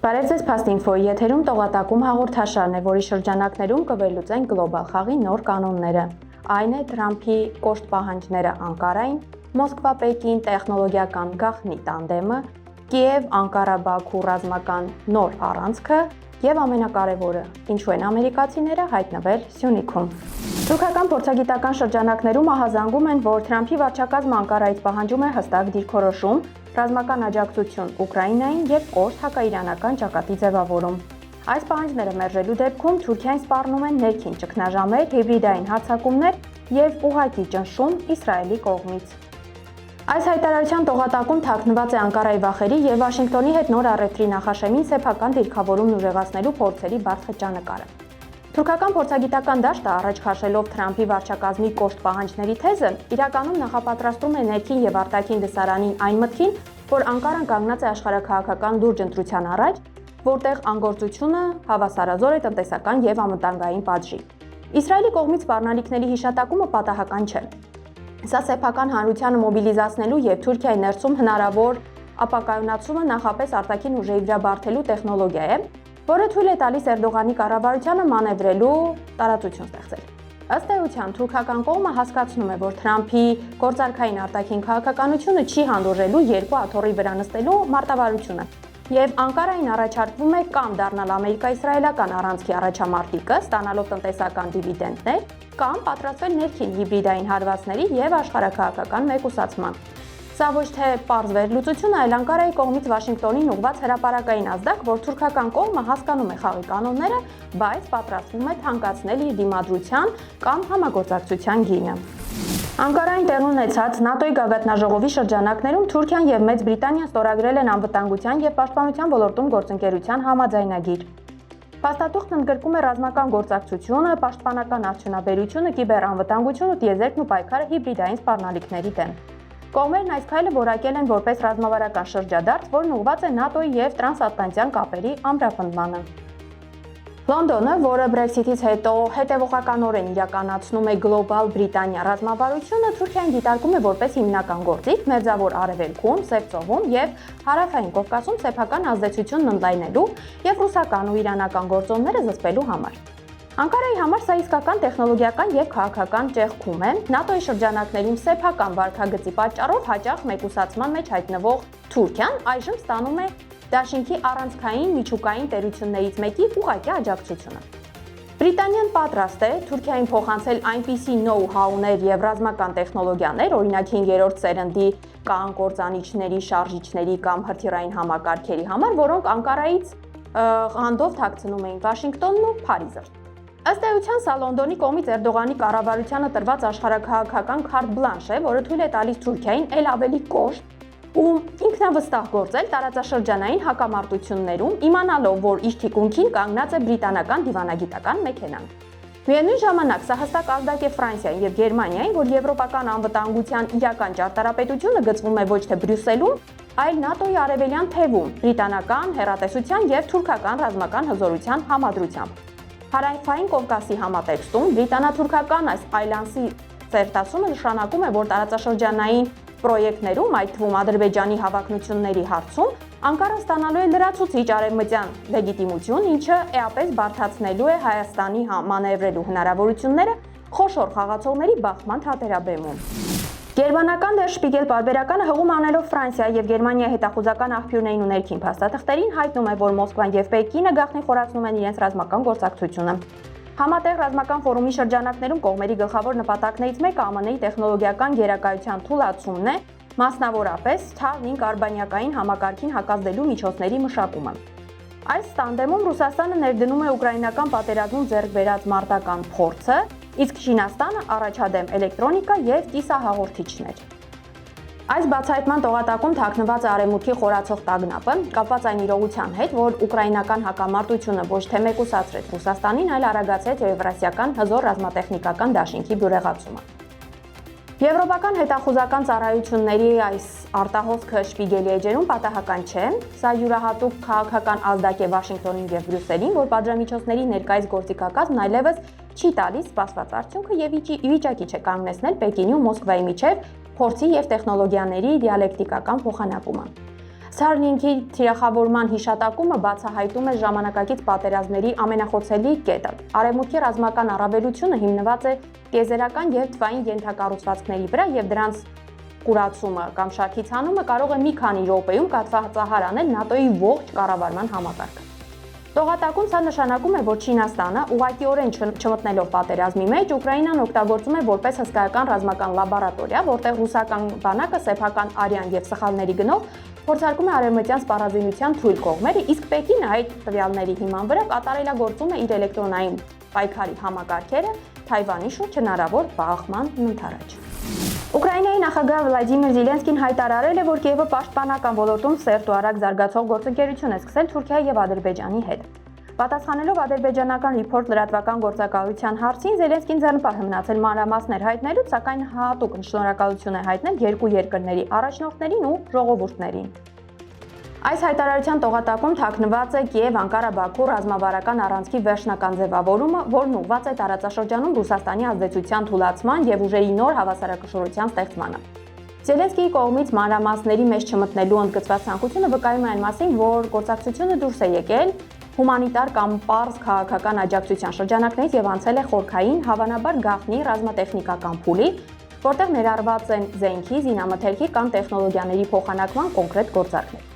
Բարև ձեզ Փաստինֆոյի եթերում տողատակում հաղորդաշարն է, որի շրջանակներում կվերլուծենք գլոբալ խաղի նոր կանոնները։ Այն է Թրամփի կոշտ պահանջները Անկարային, Մոսկվա-Պեկին տեխնոլոգիական գաղտնի տանդեմը, Կիև-Անկարա-Բաքու ռազմական նոր առանցքը եւ ամենակարևորը՝ ինչու են ամերիկացիները հայտնվել Սյունիքում։ Թուրքական փորձագիտական շրջանակներում ահազանգում են, որ Թրամփի վարչակազմը Անկարայից պահանջում է հստակ դիրքորոշում, ռազմական աջակցություն Ուկրաինային եւ կոշտ հակաիրանական ճակատի ձևավորում։ Այս պահանջները մերժելու դեպքում Թուրքիան սպառնում է ներքին ճգնաժամեր, հիբրիդային հարձակումներ եւ ուղղակի ճնշում Իսրայելի կողմից։ Այս հայտարարության տողատակում թաքնված է Անկարայի վախերի եւ Վաշինգտոնի հետ նոր առևտրի նախաշեմին սեփական դիրքավորումն ուժեղացնելու փորձերի բարդ խճանկարը։ Թուրքական փորձագիտական դաշտը առաջ քաշելով Թրամփի վարչակազմի կոշտ պահանջների թեզը, իրականում նախապատրաստում է ներքին եւ արտաքին դսարանին այն մտքին, որ Անկարան կանգնած է աշխարհաքաղաքական լուրջ ընտրության առաջ, որտեղ անգործությունը հավասարազոր է տնտեսական եւ անվտանգային պատժի։ Իսրայելի կողմից սպառնալիքների հիշատակումը պատահական չէ։ Սա սեփական հանրությանը մոբիլիզացնելու եւ Թուրքիայի ներսում հնարավոր ապակայունացումը նախապես արտաքին ուժերի վրա բարթելու տեխնոլոգիա է, որը թույլ է տալիս Էրդողանի կառավարությանը մանևրելու տարածություն ստեղծել։ Ըստ էության, թուրքական կողմը հասկացնում է, որ Թրամփի գործարքային արտաքին քաղաքականությունը չի հանդուրժելու երկու աթոռի վրա նստելու մարտավարությունը, եւ Անկարային առաջարկվում է կամ դառնալ ամերիկա-իսրայելական առանցքի առաջամարտիկը, ստանալով տնտեսական դիվիդենդներ, կամ պատրաստվել ներքին հիբրիդային հարվածների եւ աշխարհաքաղաքական մեկուսացման։ Սա ոչ թե պարզ վերլուծություն, այլ Անկարայի կողմից Վաշինգտոնին ուղղված հրապարակային ազդակ, որ թուրքական կողմը հասկանում է խաղի կանոնները, բայց պատրաստվում է թանկացնել իր դիմադրության կամ համագործակցության գինը։ Անկարային տեղի ունեցած ՆԱՏՕ-ի գագաթնաժողովի շրջանակներում Թուրքիան եւ Մեծ Բրիտանիան ստորագրել են անվտանգության եւ պաշտպանության ոլորտում գործընկերության համաձայնագիր։ Փաստաթուղթն ընդգրկում է ռազմական գործակցությունը, պաշտպանական արդյունաբերությունը, կիբերանվտանգությունը, տիեզերքն ու պայքարը հիբրիդային սպառնալիքների դեմ։ Կողմերն այս քայլը որակել են որպես ռազմավարական շրջադարձ, որն ուղղված է ՆԱՏՕ-ի եւ տրանսատլանտյան կապերի ամրապնդմանը։ Լոնդոնը, որը Brexit-ից հետո հետևողականորեն իրականացնում է գլոբալ Բրիտանիա ռազմավարությունը, Թուրքիան դիտարկում է որպես հիմնական գործիք Մերձավոր Արևելքում, Սև ծովում եւ Հարավային Կովկասում սեփական ազդեցությունն ընդլայնելու եւ ռուսական ու իրանական գործոնները զսպելու համար։ Անկարայի համար սա իսկական տեխնոլոգիական եւ քաղաքական ճեղքում է։ ՆԱՏՕ-ի շրջանակներում սեփական վարքագծի պատճառով հաճախ մեկուսացման մեջ հայտնվող Թուրքիան այժմ ստանում է դաշինքի առանցքային միջուկային տերություններից մեկի ուղղակի աջակցությունը։ Բրիտանիան պատրաստ է Թուրքիային փոխանցել այնպիսի նոու-հաուներ եւ ռազմական տեխնոլոգիաներ, օրինակ 5-րդ սերնդի կան կործանիչների, շարժիչների կամ հրթիռային համակարգերի համար, որոնք Անկարայից ղանդով թաքցնում էին Վաշինգտոնն ու Փարիզը։ Ըստ էության, սա Լոնդոնի կողմից Էրդողանի կառավարությանը տրված աշխարհաքաղաքական քարտ բլանշ է, որը թույլ է տալիս Թուրքիային ել ավելի կոշտ ու ինքնավստահ գործել տարածաշրջանային հակամարտություններում, իմանալով, որ իր թիկունքին կանգնած է բրիտանական դիվանագիտական մեքենան։ Միևնույն ժամանակ սա հստակ ազդակ է Ֆրանսիային եւ Գերմանիային, որ եվրոպական անվտանգության իրական ճարտարապետությունը գծվում է ոչ թե Բրյուսելում, այլ ՆԱՏՕ-ի արևելյան թևում, բրիտանական հեռատեսության եւ թուրքական ռազմական հզորության համադրությամբ։ Հարավային Կովկասի համատեքստում բրիտանա-թուրքական այս այլանսի ծերտասումը նշանակում է, որ տարածաշրջանային պրոյեկտներում, այդ թվում Ադրբեջանի հավակնությունների հարցում, Անկարան ստանալու է լրացուցիչ արևմտյան լեգիտիմություն, ինչը էապես բարդացնելու է Հայաստանի մանևրելու հնարավորությունները խոշոր խաղացողների բախման թատերաբեմում։ Գերմանական Der Spiegel պարբերականը հղում անելով Ֆրանսիա եւ Գերմանիայի հետախուզական աղբյուրներին ու ներքին փաստաթղթերին հայտնում է, որ Մոսկվան եւ Պեկինը գաղտնի խորացնում են իրենց ռազմական գործակցությունը։ Համատեղ ռազմական ֆորումի շրջանակներում կողմերի գլխավոր նպատակներից մեկը ԱՄՆ-ի տեխնոլոգիական գերակայության թուլացումն է, մասնավորապես Starlink արբանյակային համակարգին հակազդելու միջոցների մշակումը։ Այս տանդեմում Ռուսաստանը ներդնում է ուկրաինական պատերազմում ձեռք բերած մարտական փորձը, իսկ Չինաստանը առաջադեմ էլեկտրոնիկա եւ կիսահաղորդիչներ։ Այս բացահայտման տողատակում թաքնված արևմուտքի խորացող տագնապը կապված այն իրողության հետ, որ ուկրաինական հակամարտությունը ոչ թե մեկուսացրեց Ռուսաստանին, այլ արագացրեց եվրասիական հզոր ռազմատեխնիկական դաշինքի բյուրեղացումը։ Եվրոպական հետախուզական ծառայությունների այս արտահոսքը Շպիգելի էջերում պատահական չէ, սա յուրահատուկ քաղաքական ազդակ է Վաշինգտոնին եւ Բրյուսելին, որ պատժամիջոցների ներկայիս գործիքակազմն այլևս չի տալիս սպասված արդյունքը եւ վիճակի չէ կանգնեցնել Պեկինի ու Մոսկվայի միջև փորձի եւ տեխնոլոգիաների դիալեկտիկական փոխանակումը։ Starlink-ի թիրախավորման հիշատակումը բացահայտում է ժամանակակից պատերազմների ամենախոցելի կետը։ Արևմուտքի ռազմական առավելությունը հիմնված է տիեզերական և թվային ենթակառուցվածքների վրա, եւ դրանց կուրացումը կամ շարքից հանումը կարող է մի քանի րոպեում կաթվածահար անել ՆԱՏՕ-ի ողջ կառավարման համակարգը։ Տողատակում սա նշանակում է, որ Չինաստանը ուղղակիորեն չմտնելով պատերազմի մեջ, Ուկրաինան օգտագործում է որպես հսկայական ռազմական լաբորատորիա, որտեղ ռուսական բանակը սեփական արյան եւ սխալների գնով փորձարկում է արևմտյան սպառազինության թույլ կողմերը, իսկ Պեկինը այդ տվյալների հիման վրա կատարելագործում է իր էլեկտրոնային պայքարի համակարգերը Թայվանի շուրջ հնարավոր բախման ընթരാճ։ Ուկրաինայի նախագահ Վլադիմիր Զելենսկին հայտարարել է, որ Կիևը պաշտպանական ոլորտում սերտ ու արագ զարգացող գործընկերություն է սկսել Թուրքիայի եւ Ադրբեջանի հետ։ Պատասխանելով ադրբեջանական Report լրատվական գործակալության հարցին, Զելենսկին ձեռնպահ է մնացել մանրամասներ հայտնելուց, սակայն հատուկ շնորհակալություն է հայտնել երկու երկրների առաջնորդներին ու ժողովուրդներին։ Այս հայտարարության տողատակում թաքնված է Կիև-Անկարա-Բաքու ռազմավարական առանցքի վերջնական ձևավորումը, որն ուղղված է տարածաշրջանում Ռուսաստանի ազդեցության թուլացման եւ ուժերի նոր հավասարակշռության ստեղծմանը։ Զելենսկիի կողմից մանրամասների մեջ չմտնելու ընդգծված ցանկությունը վկայում է այն մասին, որ գործակցությունը դուրս է եկել հումանիտար կամ պարզ քաղաքական աջակցության շրջանակներից եւ անցել է խորքային, հավանաբար գաղտնի ռազմատեխնիկական փուլի, որտեղ ներառված են զենքի, զինամթերքի կամ տեխնոլոգիաների փոխանակման կոնկրետ գործարքներ։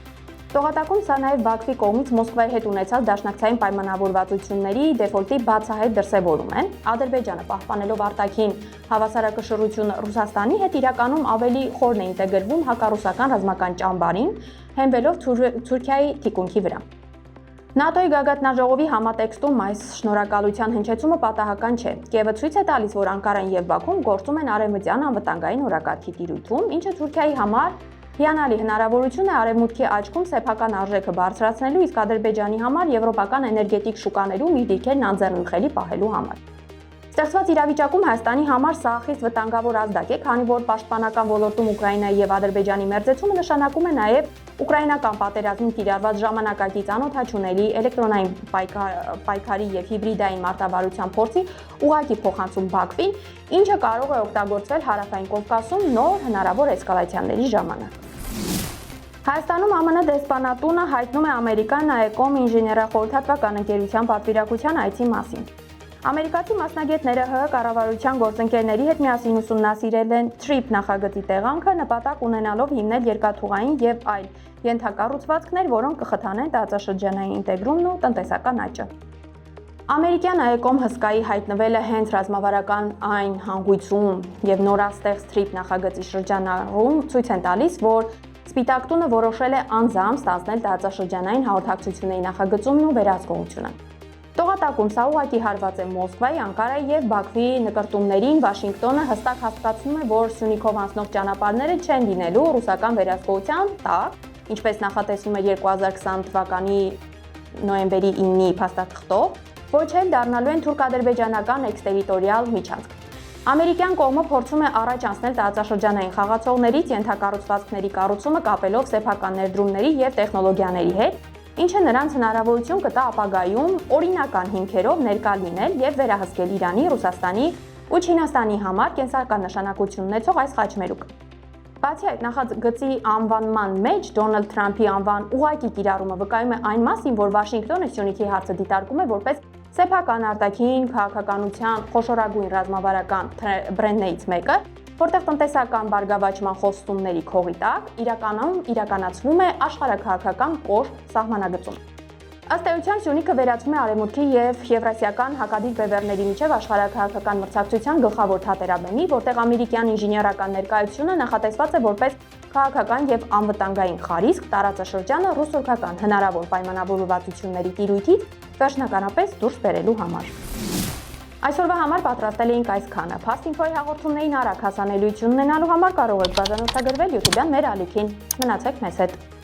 Տողատակում սա նաև Բաքվի կողմից Մոսկվայի հետ ունեցած դաշնակցային պայմանավորվածությունների դեֆոլտի բացահայտ դրսևորում են։ Ադրբեջանը պահպանելով արտաքին հավասարակշռությունը Ռուսաստանի հետ իրականում ավելի խորն է ինտեգրվում հակառուսական ռազմական ճամբարին, հենվելով Թուրքիայի թիկունքի վրա։ ՆԱՏՕ-ի գագաթնաժողովի համատեքստում այս շնորհակալության հնչեցումը պատահական չէ։ Կիևը ցույց է տալիս, որ Անկարան եւ Բաքուն գործում են արևմտյան անվտանգային օրակարգի տիրույթում, ինչը Թուրքիայի համար հիանալի հնարավորություն է արևմուտքի աչքում սեփական արժեքը բարձրացնելու, իսկ Ադրբեջանի համար եվրոպական էներգետիկ շուկաներում իր դիրքերն անձեռնմխելի պահելու համար։ Ստեղծված իրավիճակում Հայաստանի համար սա խիստ վտանգավոր ազդակ է, քանի որ պաշտպանական ոլորտում Ուկրաինայի եւ Ադրբեջանի մերձեցումը նշանակում է նաեւ ուկրաինական պատերազմին կիրառված ժամանակակից անօդաչունելի էլեկտրոնային պայքարի եւ հիբրիդային մարտավարության փորձի ուղղակի փոխանցում Բաքվին, ինչը կարող է օգտագործվել Հարավային Կովկասում նոր հնարավոր էսկալացիաների ժամանակ։ Հայաստանում ԱՄՆ դեսպանատունը հայտնում է Ամերիկան ՆԱԵԿ-ում ինժեներախորհրդատվական ընկերության պատվիրակության այցի մասին։ Ամերիկացի մասնագետները ՀՀ կառավարության գործընկերների հետ միասին ուսումնասիրել են TRIP նախագծի տեղանքը, նպատակ ունենալով հիմնել երկաթուղային եւ այլ ենթակառուցվածքներ, որոնք կխթանեն տարածաշրջանային ինտեգրումն ու տնտեսական աճը։ Ամերիկյան ՆԱԵԿ-ում հսկայի հայտնվելը հենց ռազմավարական այն հանգույցում եւ նորաստեղծ TRIP նախագծի շրջանառում ցույց են տալիս, որ Սպիտակ տունը որոշել է անձամբ ստանձնել տարածաշրջանային հաղորդակցությունների նախագծումն ու վերահսկողությունը։ Տողատակում սա ուղղակի հարված է Մոսկվայի, Անկարայի եւ Բաքվի նկրտումներին, Վաշինգտոնը հստակ հասկացնում է, որ Սյունիքով անցնող ճանապարհները չեն լինելու ռուսական վերահսկողության տակ, ինչպես նախատեսվում է 2020 թվականի նոյեմբերի 9-ի փաստաթղթով, ոչ էլ դառնալու են թուրք-ադրբեջանական էքստերիտորիալ միջանցք։ Ամերիկյան կողմը փորձում է առաջ անցնել տարածաշրջանային խաղացողներից ենթակառուցվածքների կառուցումը կապելով սեփական ներդրումների եւ տեխնոլոգիաների հետ, ինչը նրանց հնարավորություն կտա ապագայում օրինական հիմքերով ներկա լինել եւ վերահսկել Իրանի, Ռուսաստանի ու Չինաստանի համար կենսական նշանակություն ունեցող այս խաչմերուկը։ Բացի այդ, նախագծի անվանման մեջ Դոնալդ Թրամփի անվան ուղղակի կիրառումը վկայում է այն մասին, որ Վաշինգտոնը Սյունիքի հարցը դիտարկում է որպես սեփական արտաքին քաղաքականության խոշորագույն ռազմավարական բրենդներից մեկը, որտեղ տնտեսական բարգավաճման խոստումների քողի տակ իրականում իրականացվում է աշխարհաքաղաքական կոշտ սահմանագծում։ Ըստ էության Սյունիքը վերածվում է Արևմուտքի եւ Եվրասիական հակադիր բևեռների միջև աշխարհաքաղաքական մրցակցության գլխավոր թատերաբեմի, որտեղ ամերիկյան ինժեներական ներկայությունը նախատեսված է որպես քաղաքական եւ անվտանգային խարիսկ տարածաշրջանը ռուս-թուրքական հնարավոր պայմանավորվածությունների տիրույթից վերջնականապես դուրս բերելու համար։ Այսօրվա համար պատրաստել էինք այսքանը։ Fast-Info-ի հաղորդումներին արագ հասանելիություն ունենալու համար կարող եք բաժանորդագրվել YouTube-յան մեր ալիքին։ Մնացեք մեզ հետ։